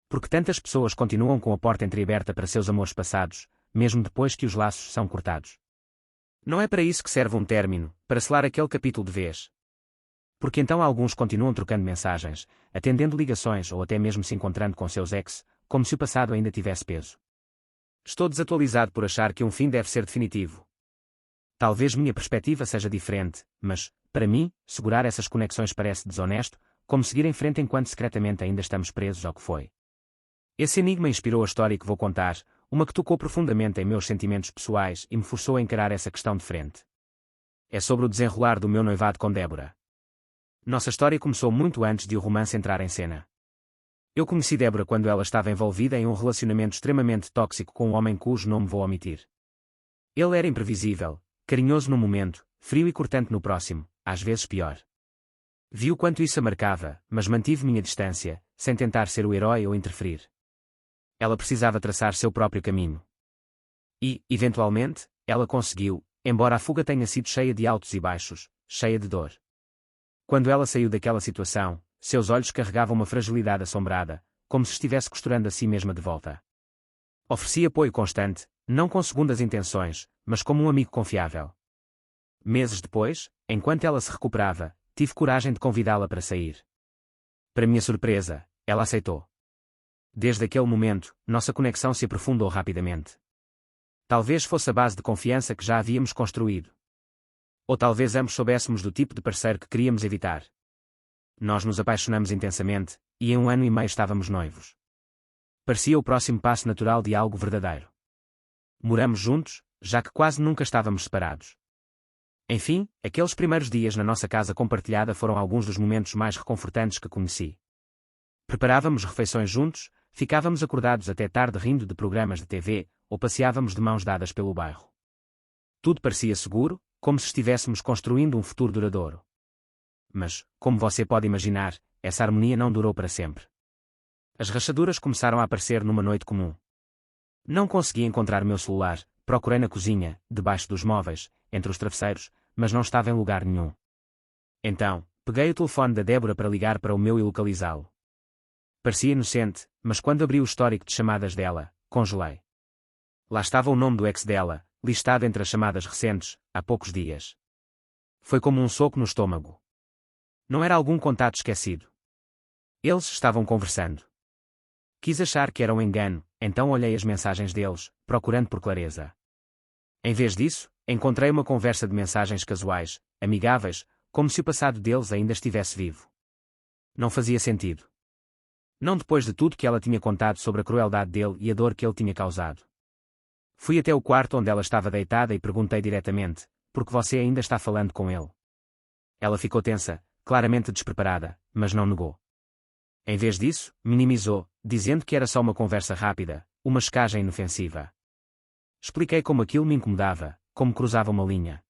Porque tantas pessoas continuam com a porta entreaberta para seus amores passados, mesmo depois que os laços são cortados. Não é para isso que serve um término, para selar aquele capítulo de vez. Porque então alguns continuam trocando mensagens, atendendo ligações ou até mesmo se encontrando com seus ex, como se o passado ainda tivesse peso. Estou desatualizado por achar que um fim deve ser definitivo. Talvez minha perspectiva seja diferente, mas, para mim, segurar essas conexões parece desonesto, como seguir em frente enquanto secretamente ainda estamos presos ao que foi. Esse enigma inspirou a história que vou contar, uma que tocou profundamente em meus sentimentos pessoais e me forçou a encarar essa questão de frente. É sobre o desenrolar do meu noivado com Débora. Nossa história começou muito antes de o romance entrar em cena. Eu conheci Débora quando ela estava envolvida em um relacionamento extremamente tóxico com um homem cujo nome vou omitir. Ele era imprevisível, carinhoso no momento, frio e cortante no próximo, às vezes pior. Vi o quanto isso a marcava, mas mantive minha distância, sem tentar ser o herói ou interferir. Ela precisava traçar seu próprio caminho. E, eventualmente, ela conseguiu, embora a fuga tenha sido cheia de altos e baixos, cheia de dor. Quando ela saiu daquela situação, seus olhos carregavam uma fragilidade assombrada, como se estivesse costurando a si mesma de volta. Ofereci apoio constante, não com segundas intenções, mas como um amigo confiável. Meses depois, enquanto ela se recuperava, tive coragem de convidá-la para sair. Para minha surpresa, ela aceitou. Desde aquele momento, nossa conexão se aprofundou rapidamente. Talvez fosse a base de confiança que já havíamos construído. Ou talvez ambos soubéssemos do tipo de parceiro que queríamos evitar. Nós nos apaixonamos intensamente, e em 1 ano e meio estávamos noivos. Parecia o próximo passo natural de algo verdadeiro. Moramos juntos, já que quase nunca estávamos separados. Enfim, aqueles primeiros dias na nossa casa compartilhada foram alguns dos momentos mais reconfortantes que conheci. Preparávamos refeições juntos, ficávamos acordados até tarde rindo de programas de TV, ou passeávamos de mãos dadas pelo bairro. Tudo parecia seguro, como se estivéssemos construindo um futuro duradouro. Mas, como você pode imaginar, essa harmonia não durou para sempre. As rachaduras começaram a aparecer numa noite comum. Não consegui encontrar meu celular, procurei na cozinha, debaixo dos móveis, entre os travesseiros, mas não estava em lugar nenhum. Então, peguei o telefone da Débora para ligar para o meu e localizá-lo. Parecia inocente, mas quando abri o histórico de chamadas dela, congelei. Lá estava o nome do ex dela, listado entre as chamadas recentes, há poucos dias. Foi como um soco no estômago. Não era algum contato esquecido. Eles estavam conversando. Quis achar que era um engano, então olhei as mensagens deles, procurando por clareza. Em vez disso, encontrei uma conversa de mensagens casuais, amigáveis, como se o passado deles ainda estivesse vivo. Não fazia sentido. Não depois de tudo que ela tinha contado sobre a crueldade dele e a dor que ele tinha causado. Fui até o quarto onde ela estava deitada e perguntei diretamente, por que você ainda está falando com ele? Ela ficou tensa, claramente despreparada, mas não negou. Em vez disso, minimizou, dizendo que era só uma conversa rápida, uma checagem inofensiva. Expliquei como aquilo me incomodava, como cruzava uma linha.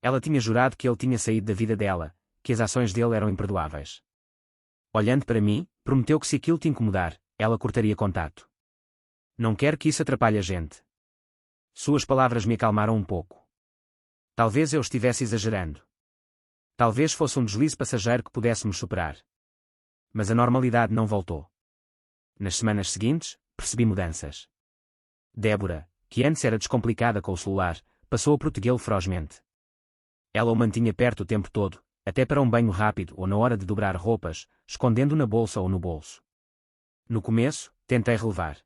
Ela tinha jurado que ele tinha saído da vida dela, que as ações dele eram imperdoáveis. Olhando para mim, prometeu que se aquilo te incomodar, ela cortaria contato. Não quero que isso atrapalhe a gente. Suas palavras me acalmaram um pouco. Talvez eu estivesse exagerando. Talvez fosse um deslize passageiro que pudéssemos superar. Mas a normalidade não voltou. Nas semanas seguintes, percebi mudanças. Débora, que antes era descomplicada com o celular, passou a protegê-lo ferozmente. Ela o mantinha perto o tempo todo, até para um banho rápido ou na hora de dobrar roupas, escondendo na bolsa ou no bolso. No começo, tentei relevar.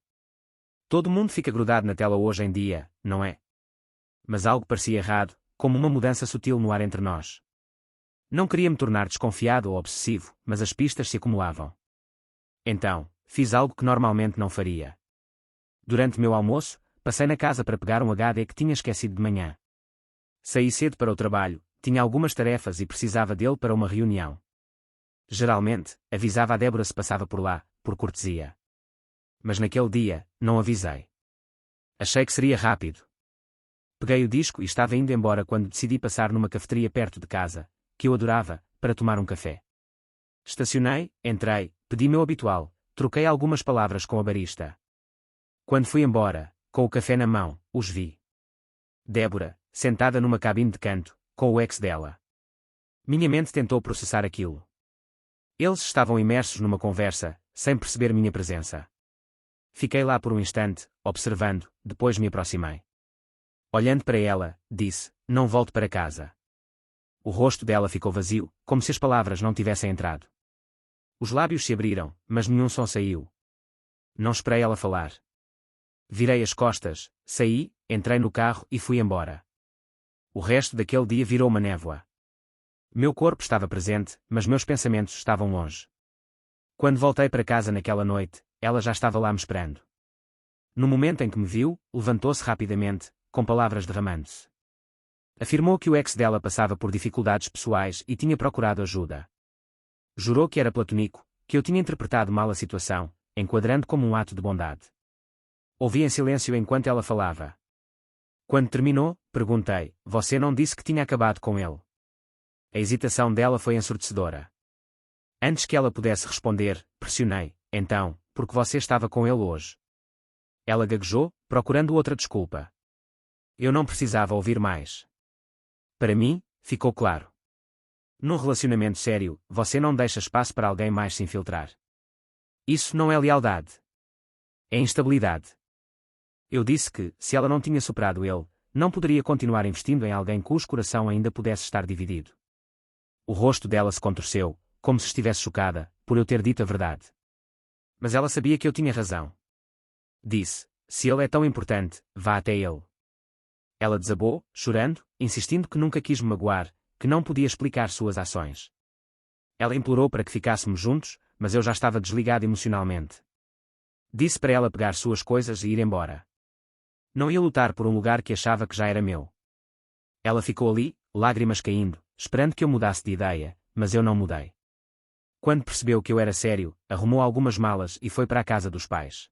Todo mundo fica grudado na tela hoje em dia, não é? Mas algo parecia errado, como uma mudança sutil no ar entre nós. Não queria me tornar desconfiado ou obsessivo, mas as pistas se acumulavam. Então, fiz algo que normalmente não faria. Durante meu almoço, passei na casa para pegar um HD que tinha esquecido de manhã. Saí cedo para o trabalho, tinha algumas tarefas e precisava dele para uma reunião. Geralmente, avisava a Débora se passava por lá, por cortesia. Mas naquele dia, não avisei. Achei que seria rápido. Peguei o disco e estava indo embora quando decidi passar numa cafeteria perto de casa, que eu adorava, para tomar um café. Estacionei, entrei, pedi meu habitual, troquei algumas palavras com a barista. Quando fui embora, com o café na mão, os vi. Débora, sentada numa cabine de canto, com o ex dela. Minha mente tentou processar aquilo. Eles estavam imersos numa conversa, sem perceber minha presença. Fiquei lá por um instante, observando, depois me aproximei. Olhando para ela, disse: "Não volte para casa." O rosto dela ficou vazio, como se as palavras não tivessem entrado. Os lábios se abriram, mas nenhum som saiu. Não esperei ela falar. Virei as costas, saí, entrei no carro e fui embora. O resto daquele dia virou uma névoa. Meu corpo estava presente, mas meus pensamentos estavam longe. Quando voltei para casa naquela noite, ela já estava lá me esperando. No momento em que me viu, levantou-se rapidamente, com palavras derramando-se. Afirmou que o ex dela passava por dificuldades pessoais e tinha procurado ajuda. Jurou que era platônico, que eu tinha interpretado mal a situação, enquadrando como um ato de bondade. Ouvi em silêncio enquanto ela falava. Quando terminou, perguntei: "Você não disse que tinha acabado com ele?" A hesitação dela foi ensurdecedora. Antes que ela pudesse responder, pressionei: "Então, porque você estava com ele hoje?" Ela gaguejou, procurando outra desculpa. Eu não precisava ouvir mais. Para mim, ficou claro. Num relacionamento sério, você não deixa espaço para alguém mais se infiltrar. Isso não é lealdade. É instabilidade. Eu disse que, se ela não tinha superado ele, não poderia continuar investindo em alguém cujo coração ainda pudesse estar dividido. O rosto dela se contorceu, como se estivesse chocada, por eu ter dito a verdade. Mas ela sabia que eu tinha razão. Disse: "Se ele é tão importante, vá até ele." Ela desabou, chorando, insistindo que nunca quis me magoar, que não podia explicar suas ações. Ela implorou para que ficássemos juntos, mas eu já estava desligado emocionalmente. Disse para ela pegar suas coisas e ir embora. Não ia lutar por um lugar que achava que já era meu. Ela ficou ali, lágrimas caindo, esperando que eu mudasse de ideia, mas eu não mudei. Quando percebeu que eu era sério, arrumou algumas malas e foi para a casa dos pais.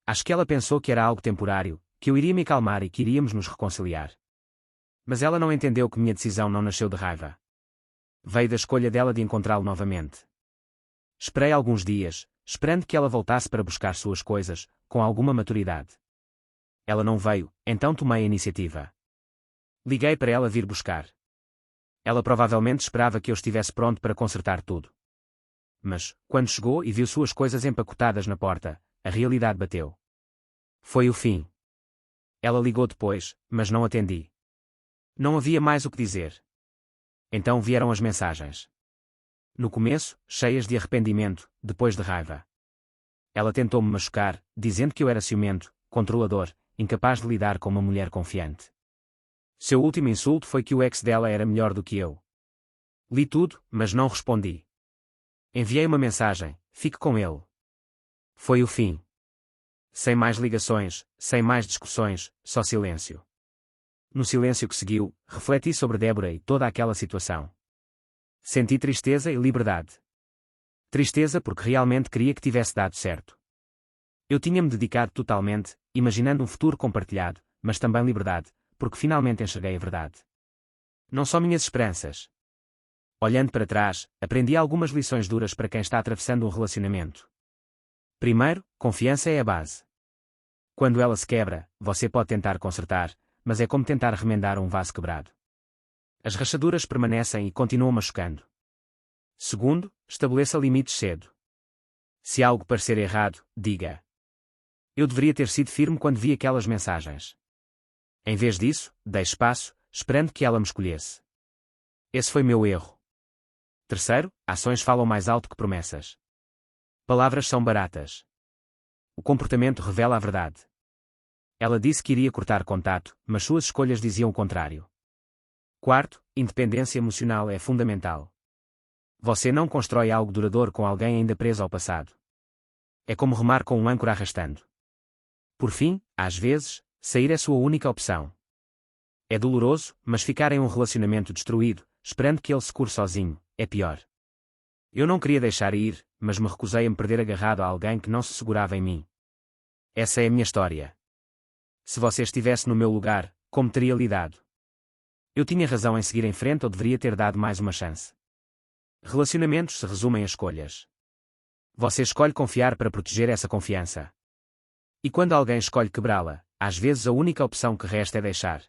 Acho que ela pensou que era algo temporário, que eu iria me acalmar e que iríamos nos reconciliar. Mas ela não entendeu que minha decisão não nasceu de raiva. Veio da escolha dela de encontrá-lo novamente. Esperei alguns dias, esperando que ela voltasse para buscar suas coisas, com alguma maturidade. Ela não veio, então tomei a iniciativa. Liguei para ela vir buscar. Ela provavelmente esperava que eu estivesse pronto para consertar tudo. Mas, quando chegou e viu suas coisas empacotadas na porta, a realidade bateu. Foi o fim. Ela ligou depois, mas não atendi. Não havia mais o que dizer. Então vieram as mensagens. No começo, cheias de arrependimento, depois de raiva. Ela tentou-me machucar, dizendo que eu era ciumento, controlador, incapaz de lidar com uma mulher confiante. Seu último insulto foi que o ex dela era melhor do que eu. Li tudo, mas não respondi. Enviei uma mensagem: "Fique com ele." Foi o fim. Sem mais ligações, sem mais discussões, só silêncio. No silêncio que seguiu, refleti sobre Débora e toda aquela situação. Senti tristeza e liberdade. Tristeza porque realmente queria que tivesse dado certo. Eu tinha-me dedicado totalmente, imaginando um futuro compartilhado, mas também liberdade, porque finalmente enxerguei a verdade. Não só minhas esperanças. Olhando para trás, aprendi algumas lições duras para quem está atravessando um relacionamento. Primeiro, confiança é a base. Quando ela se quebra, você pode tentar consertar, mas é como tentar remendar um vaso quebrado. As rachaduras permanecem e continuam machucando. Segundo, estabeleça limites cedo. Se algo parecer errado, diga. Eu deveria ter sido firme quando vi aquelas mensagens. Em vez disso, dei espaço, esperando que ela me escolhesse. Esse foi meu erro. Terceiro, ações falam mais alto que promessas. Palavras são baratas. O comportamento revela a verdade. Ela disse que iria cortar contato, mas suas escolhas diziam o contrário. Quarto, independência emocional é fundamental. Você não constrói algo duradouro com alguém ainda preso ao passado. É como remar com um âncora arrastando. Por fim, às vezes, sair é sua única opção. É doloroso, mas ficar em um relacionamento destruído, esperando que ele se cure sozinho, é pior. Eu não queria deixar ir, mas me recusei a me perder agarrado a alguém que não se segurava em mim. Essa é a minha história. Se você estivesse no meu lugar, como teria lidado? Eu tinha razão em seguir em frente ou deveria ter dado mais uma chance? Relacionamentos se resumem a escolhas. Você escolhe confiar para proteger essa confiança. E quando alguém escolhe quebrá-la, às vezes a única opção que resta é deixar.